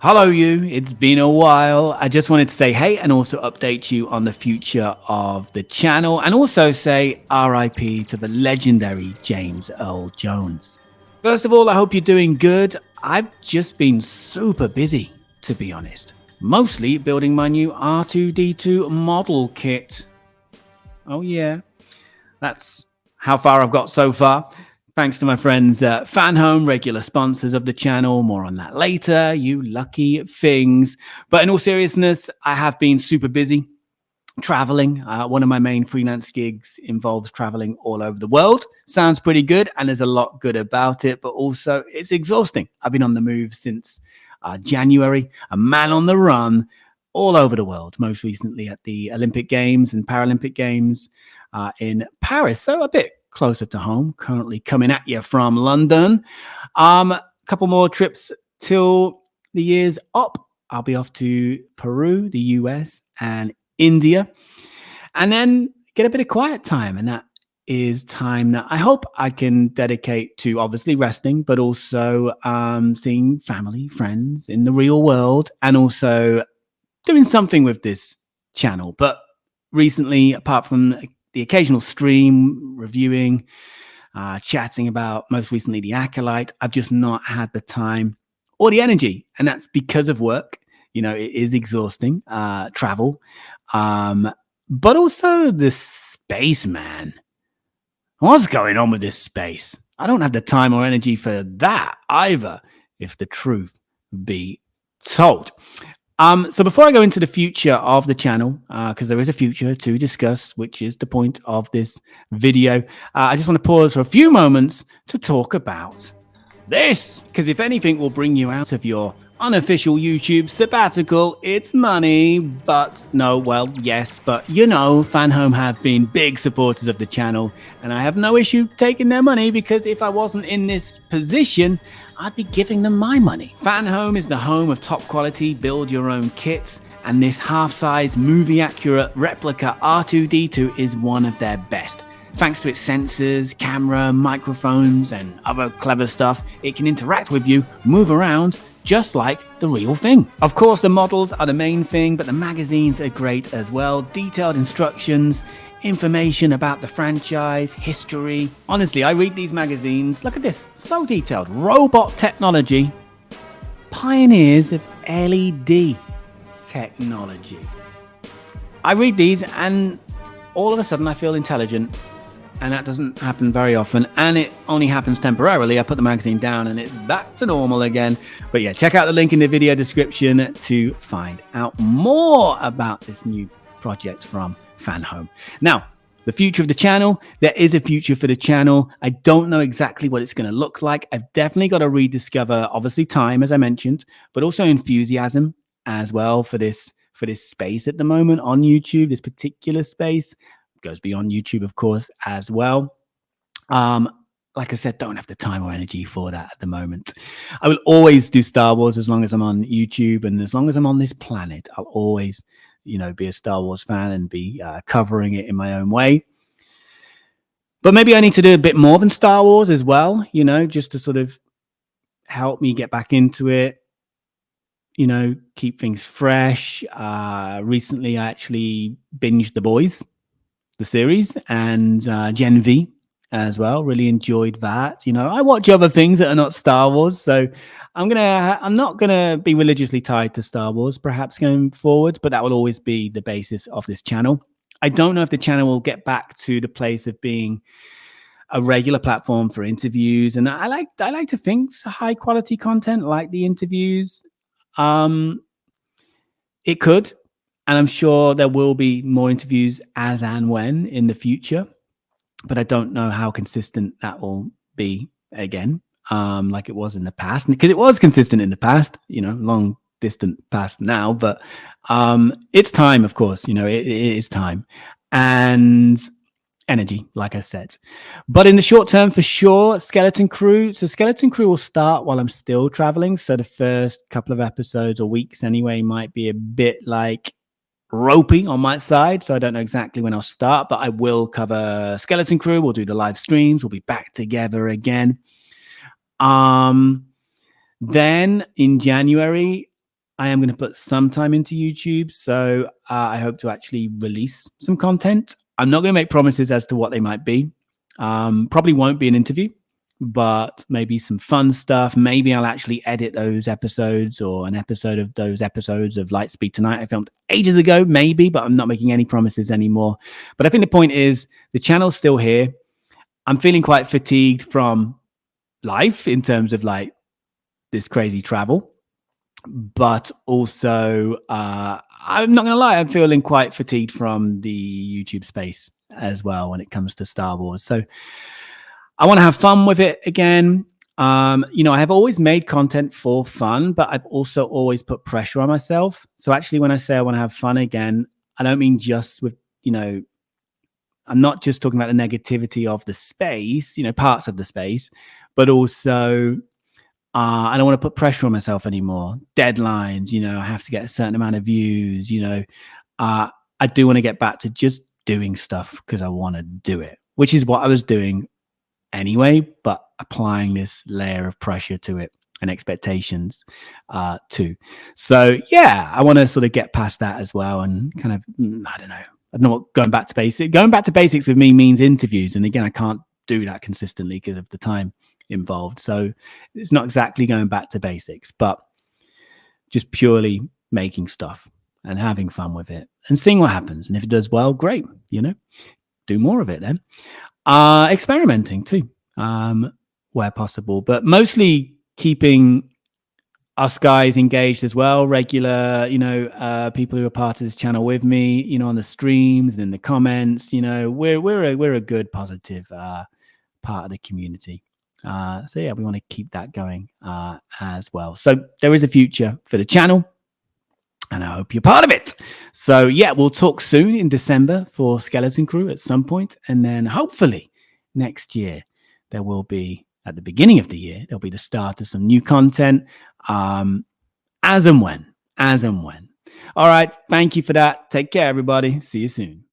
Hello, you. It's been a while. I just wanted to say hey and also update you on the future of the channel and also say RIP to the legendary James Earl Jones. First of all, I hope you're doing good. I've just been super busy, to be honest. Mostly building my new R2D2 model kit. Oh, yeah. That's how far I've got so far. Thanks to my friends at Fan Home, regular sponsors of the channel. More on that later, you lucky things. But in all seriousness, I have been super busy traveling. One of my main freelance gigs involves traveling all over the world. Sounds pretty good, and there's a lot good about it, but also it's exhausting. I've been on the move since January, a man on the run all over the world, most recently at the Olympic Games and Paralympic Games in Paris. So a bit closer to home, currently coming at you from London. A couple more trips till the year's up. I'll be off to Peru, the US, and India, and then get a bit of quiet time. And that is time that I hope I can dedicate to obviously resting, but also seeing family, friends in the real world, and also doing something with this channel. But recently, apart from the occasional stream, reviewing, chatting about most recently the Acolyte, I've just not had the time or the energy. And that's because of work. You know, it is exhausting, travel, but also the space, man. What's going on with this space? I don't have the time or energy for that either, if the truth be told. So before I go into the future of the channel, because there is a future to discuss, which is the point of this video, I just want to pause for a few moments to talk about this, because if anything will bring you out of your unofficial YouTube sabbatical, it's money. But no, well, yes, but you know, Fan Home have been big supporters of the channel, and I have no issue taking their money, because if I wasn't in this position, I'd be giving them my money. Fan Home is the home of top quality build your own kits, and this half-size movie accurate replica R2D2 is one of their best. Thanks to its sensors, camera, microphones, and other clever stuff, it can interact with you, move around, just like the real thing. Of course, the models are the main thing, but the magazines are great as well. Detailed instructions, information about the franchise, history. Honestly, I read these magazines. Look at this, so detailed. Robot technology, pioneers of LED technology. I read these and all of a sudden I feel intelligent. And that doesn't happen very often, and it only happens temporarily. I put the magazine down and it's back to normal again. But yeah, check out the link in the video description to find out more about this new project from Fan Home. Now, the future of the channel, there is a future for the channel. I don't know exactly what it's going to look like. I've definitely got to rediscover, obviously, time, as I mentioned, but also enthusiasm as well for this space at the moment on YouTube, this particular space. Goes beyond YouTube, of course, as well. Like I said, don't have the time or energy for that at the moment. I will always do Star Wars as long as I'm on YouTube, and as long as I'm on this planet, I'll always, you know, be a Star Wars fan and be covering it in my own way. But maybe I need to do a bit more than Star Wars as well, you know, just to sort of help me get back into it, you know, keep things fresh. Recently, I actually binged The Boys, the series, and Gen V as well. Really enjoyed that. You know, I watch other things that are not Star Wars, so I'm not gonna be religiously tied to Star Wars perhaps going forward, but that will always be the basis of this channel. I don't know if the channel will get back to the place of being a regular platform for interviews, and I like to think high quality content like the interviews. It could. And I'm sure there will be more interviews as and when in the future, but I don't know how consistent that will be again, like it was in the past. Because it was consistent in the past, you know, long distant past now, but it's time, of course, you know, it is time and energy, like I said. But in the short term, for sure, Skeleton Crew. So Skeleton Crew will start while I'm still traveling. So the first couple of episodes or weeks anyway might be a bit like ropey on my side, so I don't know exactly when I'll start, but I will cover Skeleton Crew. We'll do the live streams. We'll be back together again. Then in January, I am going to put some time into YouTube. So I hope to actually release some content. I'm not going to make promises as to what they might be. Probably won't be an interview, but maybe some fun stuff. Maybe I'll actually edit those episodes, or an episode of those episodes of Lightspeed Tonight I filmed ages ago, maybe, but I'm not making any promises anymore. But I think the point is the channel's still here. I'm feeling quite fatigued from life in terms of like this crazy travel, but also I'm not gonna lie, I'm feeling quite fatigued from the YouTube space as well when it comes to Star Wars. So I want to have fun with it again. You know, I have always made content for fun, but I've also always put pressure on myself. So actually, when I say I want to have fun again, I don't mean just with, you know, I'm not just talking about the negativity of the space, you know, parts of the space, but also I don't want to put pressure on myself anymore. Deadlines, you know, I have to get a certain amount of views, you know. I do want to get back to just doing stuff because I want to do it, which is what I was doing anyway, but applying this layer of pressure to it and expectations too. So yeah, I want to sort of get past that as well, and kind of, I don't know what going back to basics. Going back to basics with me means interviews, and again, I can't do that consistently because of the time involved. So it's not exactly going back to basics, but just purely making stuff and having fun with it and seeing what happens. And if it does well, great, you know, do more of it then. Experimenting too, where possible, but mostly keeping us guys engaged as well. Regular, you know, people who are part of this channel with me, you know, on the streams and in the comments. You know, we're a good, positive part of the community. So yeah, we want to keep that going as well. So there is a future for the channel, and I hope you're part of it. So yeah, we'll talk soon in December for Skeleton Crew at some point. And then hopefully next year, there will be, at the beginning of the year, there'll be the start of some new content as and when. All right. Thank you for that. Take care, everybody. See you soon.